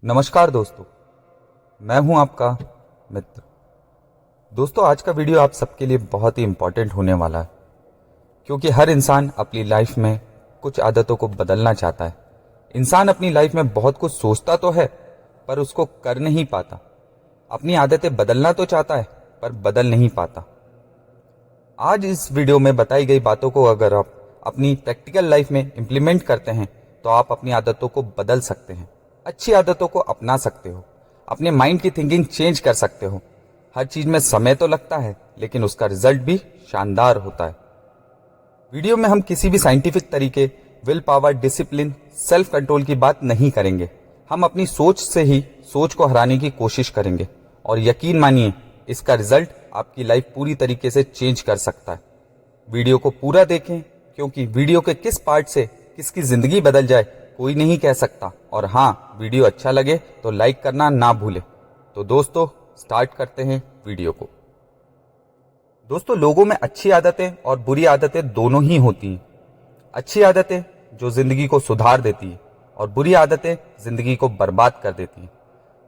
नमस्कार दोस्तों, मैं हूं आपका मित्र। दोस्तों, आज का वीडियो आप सबके लिए बहुत ही इम्पोर्टेंट होने वाला है, क्योंकि हर इंसान अपनी लाइफ में कुछ आदतों को बदलना चाहता है। इंसान अपनी लाइफ में बहुत कुछ सोचता तो है, पर उसको कर नहीं पाता। अपनी आदतें बदलना तो चाहता है, पर बदल नहीं पाता। आज इस वीडियो में बताई गई बातों को अगर आप अपनी प्रैक्टिकल लाइफ में इम्प्लीमेंट करते हैं तो आप अपनी आदतों को बदल सकते हैं, अच्छी आदतों को अपना सकते हो, अपने माइंड की थिंकिंग चेंज कर सकते हो। हर चीज में समय तो लगता है, लेकिन उसका रिजल्ट भी शानदार होता है। वीडियो में हम किसी भी साइंटिफिक तरीके, will power, discipline, self control की बात नहीं करेंगे। हम अपनी सोच से ही सोच को हराने की कोशिश करेंगे, और यकीन मानिए इसका रिजल्ट आपकी लाइफ पूरी तरीके से चेंज कर सकता है। वीडियो को पूरा देखें, क्योंकि वीडियो के किस पार्ट से किसकी जिंदगी बदल जाए कोई नहीं कह सकता। और हाँ, वीडियो अच्छा लगे तो लाइक करना ना भूलें। तो दोस्तों, स्टार्ट करते हैं वीडियो को। दोस्तों, लोगों में अच्छी आदतें और बुरी आदतें दोनों ही होती हैं। अच्छी आदतें जो जिंदगी को सुधार देती है, और बुरी आदतें जिंदगी को बर्बाद कर देती हैं,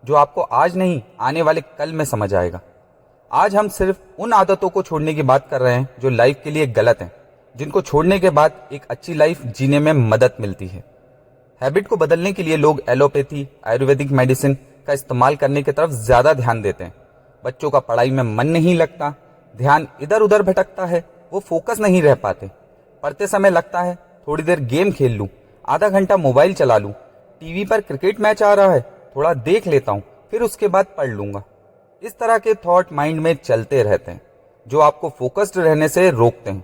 जो आपको आज नहीं आने वाले कल में समझ आएगा। आज हम सिर्फ उन आदतों को छोड़ने की बात कर रहे हैं जो लाइफ के लिए गलत हैं, जिनको छोड़ने के बाद एक अच्छी लाइफ जीने में मदद मिलती है। हैबिट को बदलने के लिए लोग एलोपैथी, आयुर्वेदिक मेडिसिन का इस्तेमाल करने की तरफ ज्यादा ध्यान देते हैं। बच्चों का पढ़ाई में मन नहीं लगता, ध्यान इधर उधर भटकता है, वो फोकस नहीं रह पाते। पढ़ते समय लगता है थोड़ी देर गेम खेल लूं, आधा घंटा मोबाइल चला लूं, टीवी पर क्रिकेट मैच आ रहा है थोड़ा देख लेता हूं, फिर उसके बाद पढ़ लूंगा। इस तरह के थॉट माइंड में चलते रहते हैं, जो आपको फोकस्ड रहने से रोकते हैं।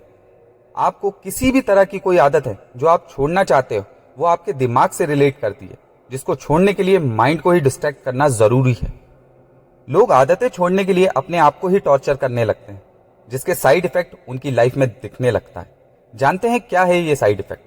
आपको किसी भी तरह की कोई आदत है जो आप छोड़ना चाहते हो, वो आपके दिमाग से रिलेट करती है, जिसको छोड़ने के लिए माइंड को ही डिस्ट्रैक्ट करना जरूरी है। लोग आदतें छोड़ने के लिए अपने आप को ही टॉर्चर करने लगते हैं, जिसके साइड इफेक्ट उनकी लाइफ में दिखने लगता है। जानते हैं क्या है ये साइड इफेक्ट?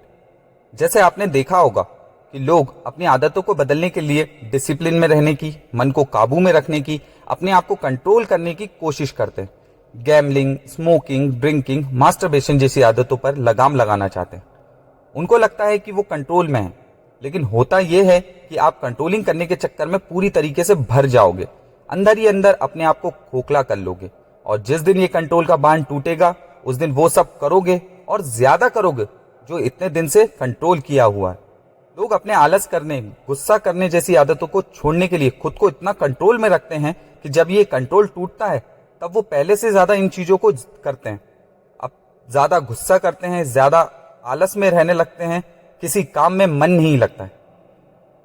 जैसे आपने देखा होगा कि लोग अपनी आदतों को बदलने के लिए डिसिप्लिन में रहने की, मन को काबू में रखने की, अपने आप को कंट्रोल करने की कोशिश करते हैं। गैम्बलिंग, स्मोकिंग, ड्रिंकिंग, मास्टरबेशन जैसी आदतों पर लगाम लगाना चाहते हैं। उनको लगता है कि वो कंट्रोल में है, लेकिन होता यह है कि आप कंट्रोलिंग करने के चक्कर में पूरी तरीके से भर जाओगे, अंदर ही अंदर अपने आप को खोखला कर लोगे। और जिस दिन ये कंट्रोल का बांध टूटेगा, उस दिन वो सब करोगे और ज्यादा करोगे जो इतने दिन से कंट्रोल किया हुआ है। लोग अपने आलस करने, गुस्सा करने जैसी आदतों को छोड़ने के लिए खुद को इतना कंट्रोल में रखते हैं कि जब ये कंट्रोल टूटता है तब वो पहले से ज्यादा इन चीजों को करते हैं। अब ज्यादा गुस्सा करते हैं, ज्यादा आलस में रहने लगते हैं, किसी काम में मन नहीं लगता है।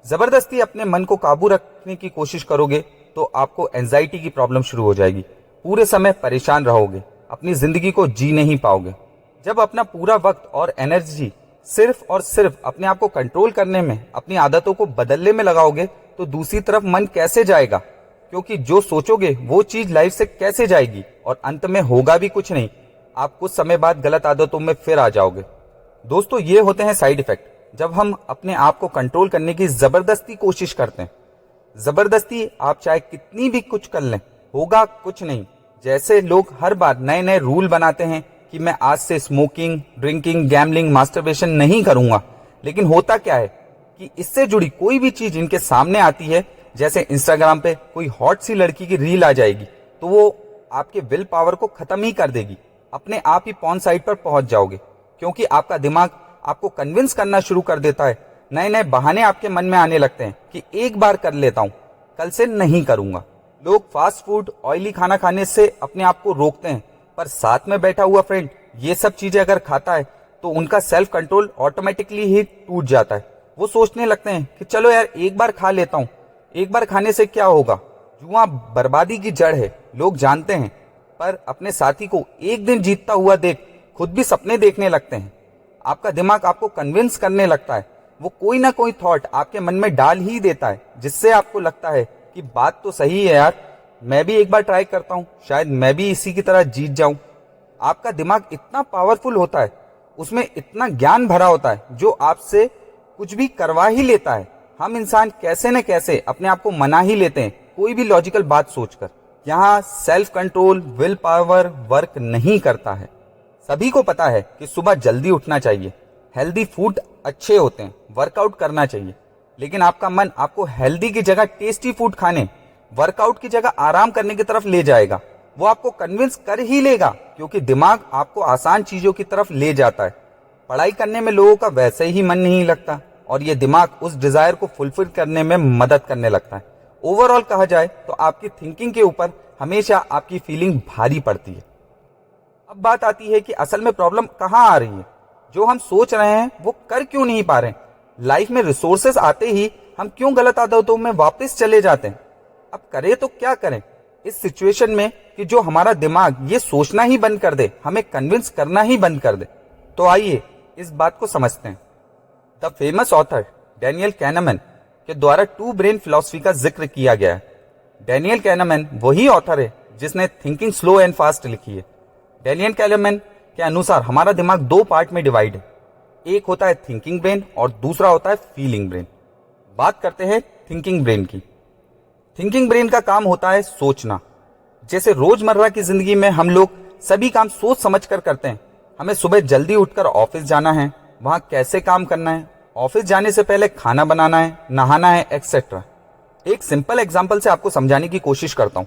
जबरदस्ती अपने मन को काबू रखने की कोशिश करोगे तो आपको एंजाइटी की प्रॉब्लम शुरू हो जाएगी। पूरे समय परेशान रहोगे, अपनी जिंदगी को जी नहीं पाओगे। जब अपना पूरा वक्त और एनर्जी सिर्फ और सिर्फ अपने आप को कंट्रोल करने में, अपनी आदतों को बदलने में लगाओगे, तो दूसरी तरफ मन कैसे जाएगा? क्योंकि जो सोचोगे वो चीज लाइफ से कैसे जाएगी, और अंत में होगा भी कुछ नहीं। आप कुछ समय बाद गलत आदतों में फिर आ जाओगे। दोस्तों, ये होते हैं साइड इफेक्ट जब हम अपने आप को कंट्रोल करने की जबरदस्ती कोशिश करते हैं। जबरदस्ती आप चाहे कितनी भी कुछ कर लें, होगा कुछ नहीं। जैसे लोग हर बार नए नए रूल बनाते हैं कि मैं आज से स्मोकिंग, ड्रिंकिंग, गैम्बलिंग, मास्टरबेशन नहीं करूंगा, लेकिन होता क्या है कि इससे जुड़ी कोई भी चीज इनके सामने आती है, जैसे इंस्टाग्राम पे कोई हॉट सी लड़की की रील आ जाएगी, तो वो आपके विल पावर को खत्म ही कर देगी। अपने आप ही पॉर्न साइट पर पहुंच जाओगे, क्योंकि आपका दिमाग आपको कन्विंस करना शुरू कर देता है। नए नए बहाने आपके मन में आने लगते हैं कि एक बार कर लेता हूं, कल से नहीं करूंगा। लोग फास्ट फूड, ऑयली खाना खाने से अपने आप को रोकते हैं, पर साथ में बैठा हुआ फ्रेंड ये सब चीजें अगर खाता है तो उनका सेल्फ कंट्रोल ऑटोमेटिकली ही टूट जाता है। वो सोचने लगते हैं कि चलो यार एक बार खा लेता हूं, एक बार खाने से क्या होगा। जुआ बर्बादी की जड़ है, लोग जानते हैं, पर अपने साथी को एक दिन जीतता हुआ देख खुद भी सपने देखने लगते हैं। आपका दिमाग आपको कन्विंस करने लगता है, वो कोई ना कोई थॉट आपके मन में डाल ही देता है, जिससे आपको लगता है कि बात तो सही है यार, मैं भी एक बार ट्राई करता हूं, शायद मैं भी इसी की तरह जीत जाऊं। आपका दिमाग इतना पावरफुल होता है, उसमें इतना ज्ञान भरा होता है, जो आपसे कुछ भी करवा ही लेता है। हम इंसान कैसे न कैसे अपने आप को मना ही लेते हैं, कोई भी लॉजिकल बात सोचकर। यहाँ self control, will power work नहीं करता है। सभी को पता है कि सुबह जल्दी उठना चाहिए, हेल्दी फूड अच्छे होते हैं, वर्कआउट करना चाहिए, लेकिन आपका मन आपको हेल्दी की जगह टेस्टी फूड खाने, वर्कआउट की जगह आराम करने की तरफ ले जाएगा। वो आपको कन्विंस कर ही लेगा, क्योंकि दिमाग आपको आसान चीजों की तरफ ले जाता है। पढ़ाई करने में लोगों का वैसे ही मन नहीं लगता और ये दिमाग उस डिजायर को फुलफिल करने में मदद करने लगता है। ओवरऑल कहा जाए तो आपकी थिंकिंग के ऊपर हमेशा आपकी फीलिंग भारी पड़ती है। अब बात आती है कि असल में प्रॉब्लम कहाँ आ रही है। जो हम सोच रहे हैं वो कर क्यों नहीं पा रहे हैं। लाइफ में रिसोर्सेस आते ही हम क्यों गलत आदतों में वापस चले जाते हैं। अब करें तो क्या करें इस सिचुएशन में कि जो हमारा दिमाग ये सोचना ही बंद कर दे, हमें कन्विंस करना ही बंद कर दे। तो आइए इस बात को समझते हैं। द फेमस ऑथर डैनियल कैनेमैन के द्वारा टू ब्रेन फिलॉसफी का जिक्र किया गया है। डैनियल कैनेमैन वही ऑथर है जिसने थिंकिंग स्लो एंड फास्ट लिखी है। डैनियल कैनेमैन के अनुसार हमारा दिमाग दो पार्ट में डिवाइड है। एक होता है थिंकिंग ब्रेन और दूसरा होता है फीलिंग ब्रेन। बात करते हैं थिंकिंग ब्रेन की। थिंकिंग ब्रेन का काम होता है सोचना। जैसे रोजमर्रा की जिंदगी में हम लोग सभी काम सोच समझ कर करते हैं। हमें सुबह जल्दी उठकर ऑफिस जाना है, वहां कैसे काम करना है, ऑफिस जाने से पहले खाना बनाना है, नहाना है, एक्सेट्रा। एक सिंपल एग्जांपल से आपको समझाने की कोशिश करता हूं।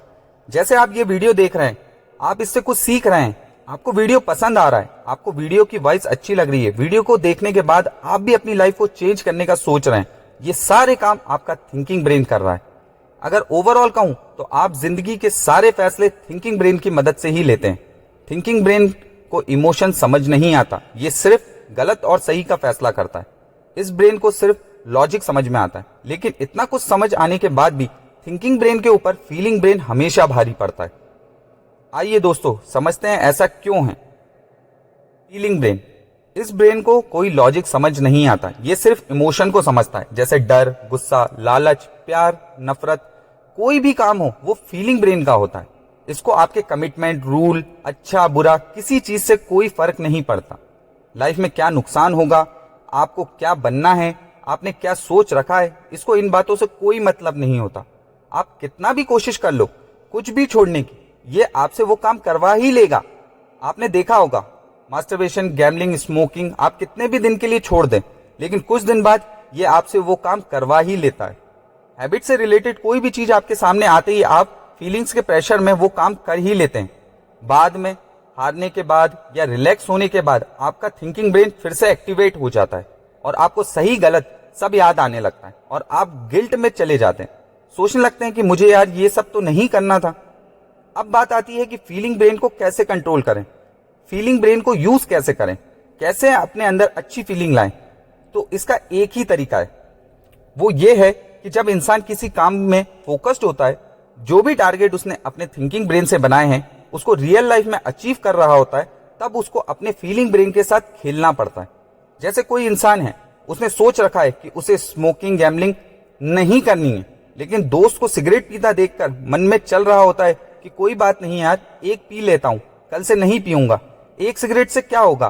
जैसे आप ये वीडियो देख रहे हैं, आप इससे कुछ सीख रहे हैं, आपको वीडियो पसंद आ रहा है, आपको वीडियो की वॉइस अच्छी लग रही है, वीडियो को देखने के बाद आप भी अपनी लाइफ को चेंज करने का सोच रहे हैं। ये सारे काम आपका थिंकिंग ब्रेन कर रहा है। अगर ओवरऑल कहूं तो आप जिंदगी के सारे फैसले थिंकिंग ब्रेन की मदद से ही लेते हैं। थिंकिंग ब्रेन को इमोशन समझ नहीं आता, ये सिर्फ गलत और सही का फैसला करता है। इस ब्रेन को सिर्फ लॉजिक समझ में आता है, लेकिन इतना कुछ समझ आने के बाद भी थिंकिंग ब्रेन के ऊपर फीलिंग ब्रेन हमेशा भारी पड़ता है। आइए दोस्तों समझते हैं ऐसा क्यों है। फीलिंग ब्रेन, इस ब्रेन को कोई लॉजिक समझ नहीं आता, ये सिर्फ इमोशन को समझता है। जैसे डर, गुस्सा, लालच, प्यार, नफरत, कोई भी काम हो वो फीलिंग ब्रेन का होता है। इसको आपके कमिटमेंट, रूल, अच्छा बुरा किसी चीज से कोई फर्क नहीं पड़ता। लाइफ में क्या नुकसान होगा, आपको क्या बनना है, आपने क्या सोच रखा है, इसको इन बातों से कोई मतलब नहीं होता। आप कितना भी कोशिश कर लो कुछ भी छोड़ने की, ये आपसे वो काम करवा ही लेगा। आपने देखा होगा मास्टरबेशन, गैम्बलिंग, स्मोकिंग, आप कितने भी दिन के लिए छोड़ दें, लेकिन कुछ दिन बाद ये आपसे वो काम करवा ही लेता है। हैबिट से रिलेटेड कोई भी चीज आपके सामने आते ही आप फीलिंग्स के प्रेशर में वो काम कर ही लेते हैं। बाद में हारने के बाद या रिलैक्स होने के बाद आपका थिंकिंग ब्रेन फिर से एक्टिवेट हो जाता है और आपको सही गलत सब याद आने लगता है और आप गिल्ट में चले जाते हैं। सोचने लगते हैं कि मुझे यार ये सब तो नहीं करना था। अब बात आती है कि फीलिंग ब्रेन को कैसे कंट्रोल करें, फीलिंग ब्रेन को यूज कैसे करें, कैसे अपने अंदर अच्छी फीलिंग लाएं। तो इसका एक ही तरीका है, वो ये है कि जब इंसान किसी काम में फोकस्ड होता है, जो भी टारगेट उसने अपने थिंकिंग ब्रेन से बनाए हैं उसको रियल लाइफ में अचीव कर रहा होता है, तब उसको अपने फीलिंग ब्रेन के साथ खेलना पड़ता है। जैसे कोई इंसान है, उसने सोच रखा है कि उसे स्मोकिंग, गैम्बलिंग नहीं करनी है, लेकिन दोस्त को सिगरेट पीता देखकर मन में चल रहा होता है कि कोई बात नहीं यार, एक पी लेता हूं, कल से नहीं पीऊंगा, एक सिगरेट से क्या होगा,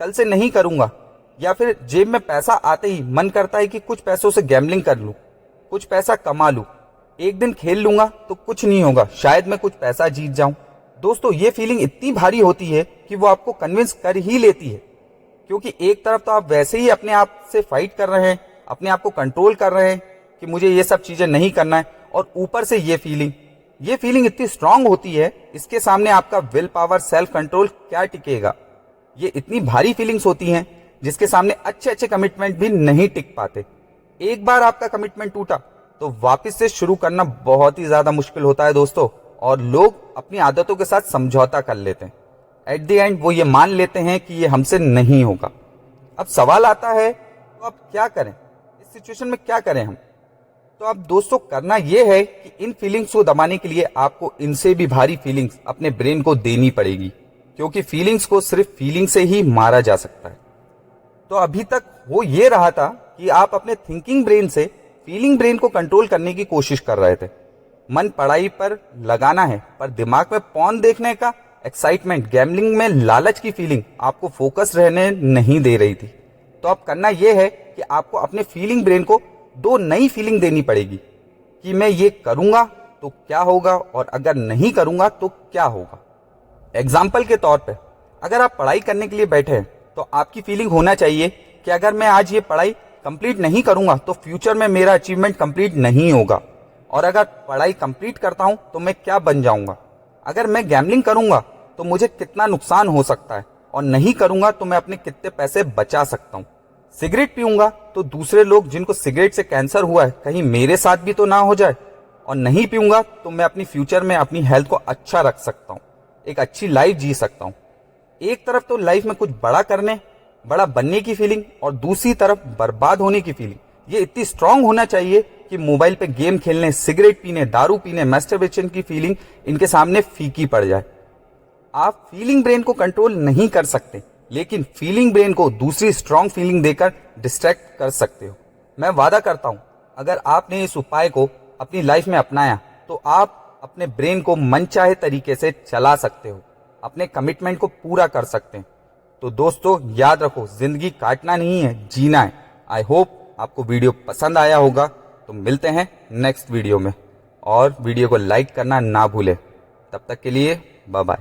कल से नहीं करूंगा। या फिर जेब में पैसा आते ही मन करता है कि कुछ पैसों से गैम्बलिंग कर लूं, कुछ पैसा कमा लूं, एक दिन खेल लूंगा तो कुछ नहीं होगा, शायद मैं कुछ पैसा जीत जाऊं। दोस्तों ये फीलिंग इतनी भारी होती है कि वो आपको कन्विंस कर ही लेती है, क्योंकि एक तरफ तो आप वैसे ही अपने आप से फाइट कर रहे हैं, अपने आप को कंट्रोल कर रहे हैं कि मुझे ये सब चीजें नहीं करना है, और ऊपर से ये फीलिंग इतनी स्ट्रांग होती है, इसके सामने आपका विल पावर, सेल्फ कंट्रोल क्या टिकेगा। ये इतनी भारी फीलिंग्स होती हैं जिसके सामने अच्छे अच्छे कमिटमेंट भी नहीं टिक पाते। एक बार आपका कमिटमेंट टूटा तो वापस से शुरू करना बहुत ही ज्यादा मुश्किल होता है दोस्तों, और लोग अपनी आदतों के साथ समझौता कर लेते हैं। एट द एंड वो ये मान लेते हैं कि ये हमसे नहीं होगा। अब सवाल आता है तो अब क्या करें, इस सिचुएशन में क्या करें हम। तो अब दोस्तों करना यह है कि इन फीलिंग्स को दबाने के लिए आपको इनसे भी भारी फीलिंग्स अपने ब्रेन को देनी पड़ेगी, क्योंकि फीलिंग्स को सिर्फ फीलिंग से ही मारा जा सकता है। तो अभी तक हो ये रहा था कि आप अपने थिंकिंग ब्रेन से फीलिंग ब्रेन को कंट्रोल करने की कोशिश कर रहे थे। मन पढ़ाई पर लगाना है, पर दिमाग में पॉर्न देखने का एक्साइटमेंट, गैम्बलिंग में लालच की फीलिंग आपको फोकस रहने नहीं दे रही थी। तो अब करना यह है कि आपको अपने फीलिंग ब्रेन को दो नई फीलिंग देनी पड़ेगी कि मैं ये करूंगा तो क्या होगा और अगर नहीं करूंगा तो क्या होगा। एग्जाम्पल के तौर पे अगर आप पढ़ाई करने के लिए बैठे हैं तो आपकी फीलिंग होना चाहिए कि अगर मैं आज ये पढ़ाई कंप्लीट नहीं करूंगा तो फ्यूचर में मेरा अचीवमेंट कंप्लीट नहीं होगा। और अगर पढ़ाई कंप्लीट करता हूं तो मैं क्या बन जाऊंगा। अगर मैं गैम्बलिंग करूंगा तो मुझे कितना नुकसान हो सकता है, और नहीं करूंगा तो मैं अपने कितने पैसे बचा सकता हूं। सिगरेट पीऊंगा तो दूसरे लोग जिनको सिगरेट से कैंसर हुआ है कहीं मेरे साथ भी तो ना हो जाए। और नहीं पीऊंगा तो मैं अपनी फ्यूचर में अपनी हेल्थ को अच्छा रख सकता हूं, एक अच्छी लाइफ जी सकता हूं। एक तरफ तो लाइफ में कुछ बड़ा करने, बड़ा बनने की फीलिंग, और दूसरी तरफ बर्बाद होने की फीलिंग, ये इतनी स्ट्रांग होना चाहिए कि मोबाइल पे गेम खेलने, सिगरेट पीने, दारू पीने, मैस्टरबेशन की फीलिंग इनके सामने फीकी पड़ जाए। आप फीलिंग ब्रेन को कंट्रोल नहीं कर सकते, लेकिन फीलिंग ब्रेन को दूसरी स्ट्रांग फीलिंग देकर डिस्ट्रैक्ट कर सकते हो। मैं वादा करता हूं, अगर आपने इस उपाय को अपनी लाइफ में अपनाया तो आप अपने ब्रेन को मनचाहे तरीके से चला सकते हो, अपने कमिटमेंट को पूरा कर सकते हैं। तो दोस्तों याद रखो, जिंदगी काटना नहीं है, जीना है। आई होप आपको वीडियो पसंद आया होगा। तो मिलते हैं नेक्स्ट वीडियो में, और वीडियो को लाइक करना ना भूलें। तब तक के लिए बाय बाय।